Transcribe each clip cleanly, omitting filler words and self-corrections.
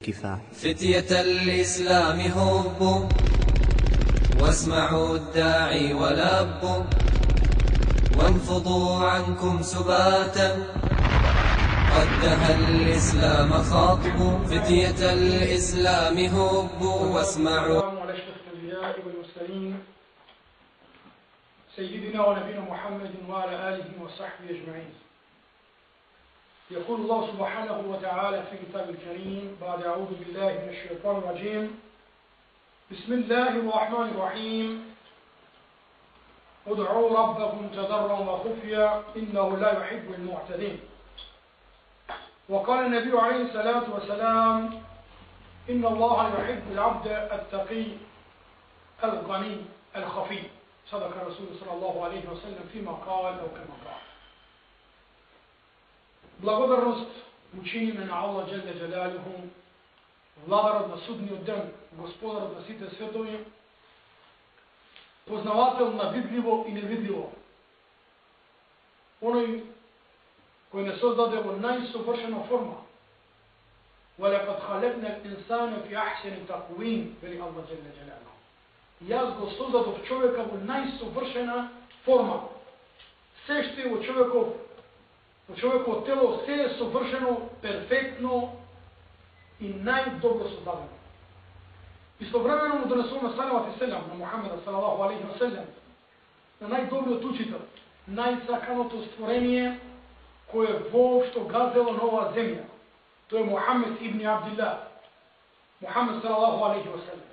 كفاح. فتية الإسلام هبوا واسمعوا الداعي ولبوا وانفضوا عنكم سباتا قد دها الإسلام خطبوا. فتية الإسلام هبوا واسمعوا. على أشرف الأنبياء والمرسلين سيدنا ونبينا محمد وعلى آله وصحبه أجمعين. يقول الله سبحانه وتعالى في كتاب الكريم بعد أعوذ بالله من الشيطان الرجيم بسم الله الرحمن الرحيم ادعوا ربكم تضرعا وخفيا إنه لا يحب المعتدين. وقال النبي عليه الصلاة والسلام إن الله يحب العبد التقي الغني الخفي. صدق الرسول صلى الله عليه وسلم فيما قال أو كما قال. Благодарност учиниме на Аллах Джелле Джелалуху, владарот на судниот ден, господарот на сите светови, познавател на видливо и невидливо, оној кој не создаде во најсовршена форма. وَلَقَدْ خَلَقْنَا الْإِنسَانَ فِي أَحْسَنِ تَقْوِيمٍ вели Аллах Джелле Джелалуху. Јас го создадов човека во најсовршена форма. Се што е во човеково тело се е совршено, перфектно и најдобро создадено. Истовремено му донесуваме салават и селам на Мухамеда салалаху алейхи ва селем, на најдобриот учител, најсаканото створение кое воопшто газело на оваа земја. Тој е Мухамед ибн Абдилlah, Мухамед салалаху алейхи ва селем.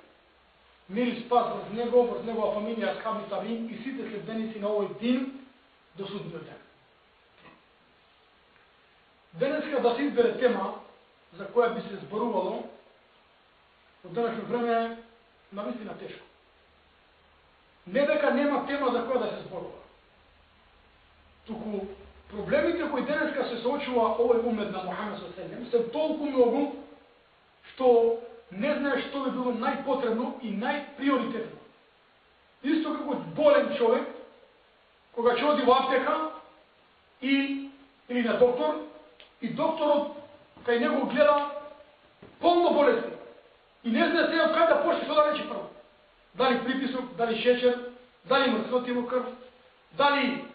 Мир и спас врз него, врз негова фамилија, асхаби табин и сите следбеници на овој дин до судниот ден. Денеска да се избере тема за која би се зборувало од денешно време навистина тешко. Не дека нема тема за која да се зборува. Туку проблемите кои денеска се соочува овој умет на Мухамед ﷺ се толку многу што не знае што би било најпотребно и најприоритетно. Исто како болен човек кога ќе оди во аптека или на доктор, и докторот кај него гледа полно болести и не знае се од кај да почне што да рече прво. Дали притисок, дали шеќер, дали мртвоти во крв, дали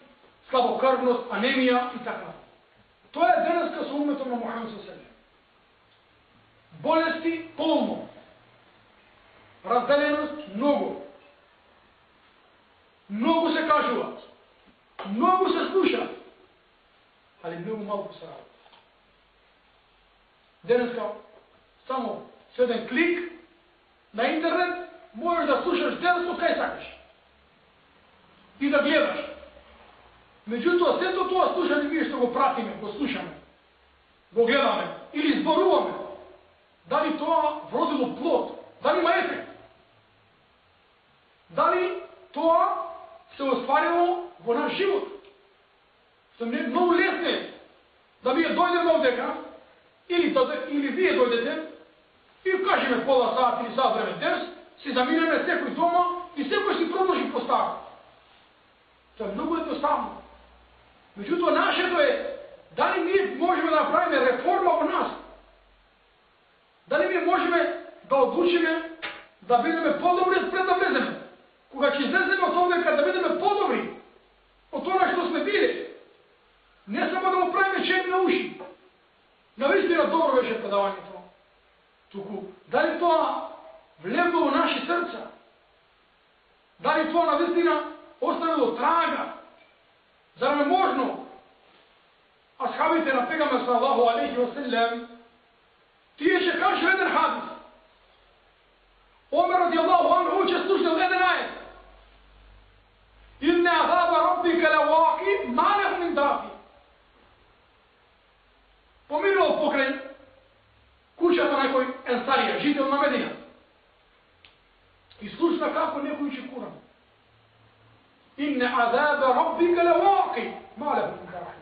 слабокрвност, анемија и така. Тоа е денеска со уметот на Мухамед ﷺ. Болести полно, разделеност многу. Многу се кажува, многу се слуша, али многу малку се работи. Денеска само со еден клик на интернет можеш да слушаш денеска кај сакаш и да гледаш. Меѓутоа сето тоа слушање ние што го пратиме, го слушаме, го гледаме или зборуваме, дали тоа вродило плод, дали има ефект, дали тоа се остварило во наш живот. Што не е многу лесно да ние дојдеме овдека или вие дојдете и кажеме пола сат или сат време дес, си заминеме секој дома и секој си продолжи по старо. Тоа е многу едноставно. Меѓутоа нашето е дали ние можеме да направиме реформа во нас. Дали ние можеме да одлучиме да бидеме подобри пред да влеземе. Кога ќе излеземе од овдека да бидеме подобри од тоа што сме били. Не само да го правиме чеп на уши. Навистина добро беше предавањето. Туку, дали тоа влезло во наши срца? Дали тоа навистина оставило трага? Зар не можно асхабите на пегамбер саллалаху алейхи ва селем тие ќе кажу еден хадис. Омер радијаллаху анху ќе слушнал еден ајет. Инна азаба раббика лаваки ма леху мин дафи. Поминувал покрај куќата на некој енсарија, жител на Медина. И слушна како некој учи Куран. Инне азаба раббика лаваки ма леху мин дафи.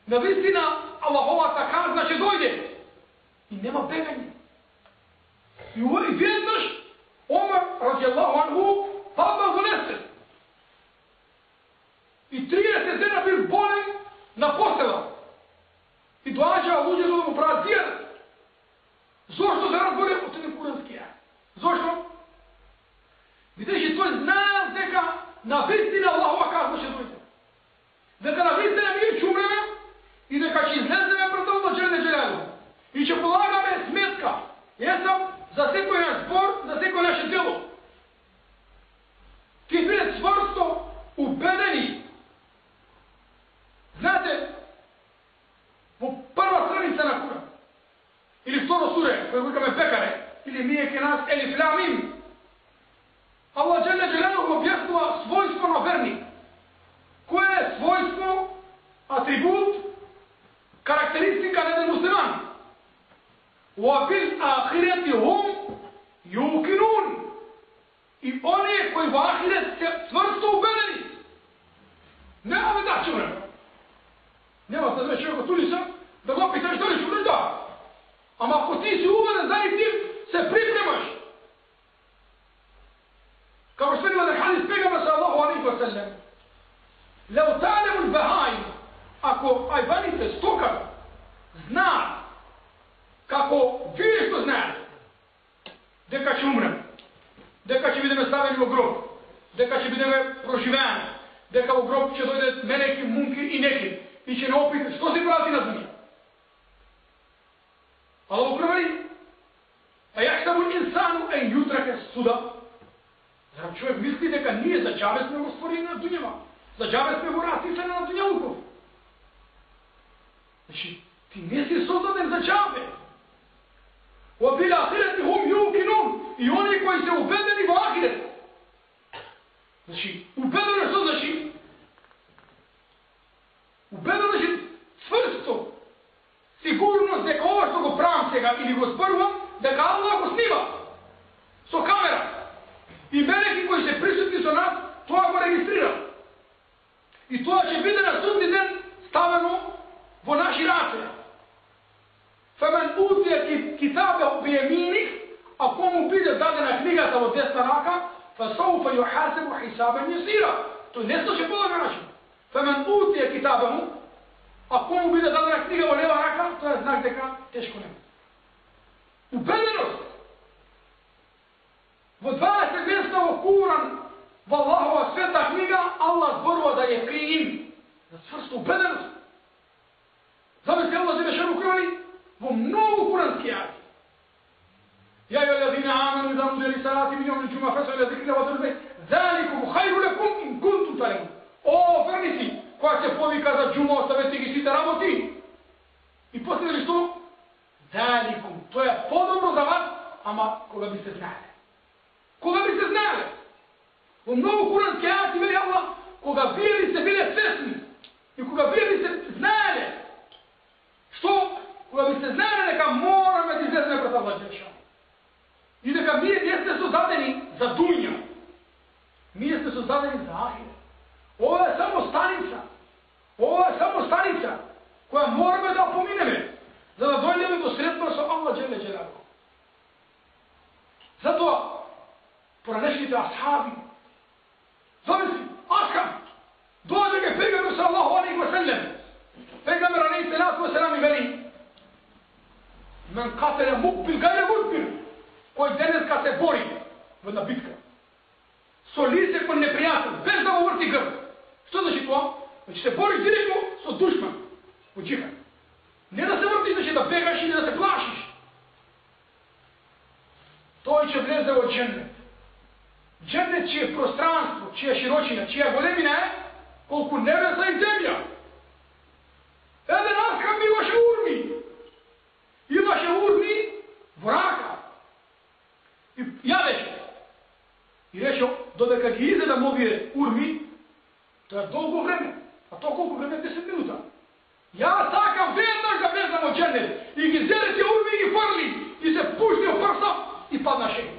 Навистина Аллаховата казна ќе дојде и нема бегање. И веднаш Омер радијаллаху анху паднал во несвест. И 30 дена бил болен на постела. И доаѓаа луѓето да му прават дијета. Зошто što se razbole od te kuranski ajet. Zašto? Видиш, той знае дека навистина Аллахова казна ќе дојде. Дека навистина ние ќе умреме и дека ќе излеземе пред Аллах Джеле Джелалу. И ќе полагаме сметка. Jesam za sekoj naš zbor, za sekoj naše djelo. Ti bili čvrsto ubedeni. Znate, po prva stranica na Kuran, ili vtoro sure, koje vikame Bekare, ili Mije Kenas, Elif Lamim, Allah Jalla Jalaluhu objasnila svojstvo na vernik. Koje je svojstvo, atribut, karakteristika na jedan musliman? وَبِالْآخِرَةِ هُمْ يُوقِنُونَ. I oni koji u ahiret se čvrsto ubedeni. Nema me da ćemo. Nema se zove čovjeka tulica da ga pitaš da li ću ne da. Ama ako ti si ubeden za njih tim, se pripremaš. Kao što vidimo da hadis pegama sallahu alaihi wa sallam. Leo ta'lemu l-bahajn, ako ajvanite stoka zna kako vi što znate, deka će umrem, deka će budeme stavljeni u grob, deka će budeme proživeni, deka u grob će dojde meleki, munki i neki, i će ne opiti što si vrati na dunja. Allah ukrvali, a jahsabu insanu en jutrake suda. Zar čovjek misli deka nije za džabe smo go stvorili na dunjama, za džabe smo go rastisali na dunjavukov. Znači, ti nisi sozdaden za džabe. وَبِالْآخِرَةِ هُمْ يُوقِنُونَ. I oni koji se ubedeni u ahiret. Znači, ubedeno što znači? Ubedeno znači čvrsto, sigurnost neka ovo što go pramcega ili go sprva, neka Allah go snima. So kamera. I meleki koji se prisutni so nas, to go registrira. I to će biti na sudni den staveno vo naši race. فَمَنْ أُوتِيَ كِتَابَهُ بِيَمِينِهِ. Ako mu bude dadena knjiga od desna raka, فَسَوْفَ يُحَاسَبُ حِسَابًا يَسِيرًا. To je nešto će pola način. فَمَنْ أُوتِيَ كِتَابَهُ. Ako mu bude dadena knjiga od leva raka, to je znak deka teško nema. Ubedenost. Vo 12 mjesta u Kuran, Allahova sveta knjiga, Allah zborova da je krijim. Za čvrstu ubedenost. Zamisli Allah zime šeru krali, vo mnogo kuranski ajati. Ja i alladhina amanu idha nudiya lis-salati min yawmi al-jumu'ah fas'au ila dhikri wa dhikri zalikum khayrun lakum in kuntum ta'lamun. O vernici, koja se povika za džumu, ostavete ih svi da raboti. I posljedili što? Zalikum, to je podobro za vas, ama koga biste znali. Koga biste znali? U mnogo kuranski ajati veli Allah, koga bili se bile svesni i koga bili se znali. Što? Koga biste znali neka mora me izlezne pred Allah Đelešanu. I neka mi jeste su zadeni za dunja. Mi jeste su zadeni za ahire. Ovo je samo stanica. Ovo je samo stanica koja moramo da opomineme. Da dojdeme do sretno sa Allah Đelešanu. Zato poranešite ashabi. Zamisli, Ashab. Dođe ga pegamer sallahu alaihi wa sallam. Pegamer alaihi salatu wa sallam i veli. Men katele mukbil gajre mukbil. Koji danas kad se bori na bitka. So lice kod neprijatelj, bez da mu vrti grb. Što znači to? Znači se boriš direktno so dušman. U džihad. Ne da se vrti, znači da begaš ili da se plašiš. To će vleze od džennet. Džennet čije prostranstvo, čija širočina, čija golemina je, koliko nebesa i zemlja. Ede nas kad mi vaše urmi. Imaše urmi vraka. I javeće. I rečeo, dodeka gi izgleda movi urmi, to je dolgo vreme. A to koliko vreme? 10 minuta. Ja takav vednaš da veznam od džennet. I gi zerete urmi i farli. I se pušti u prsa i padna šeht.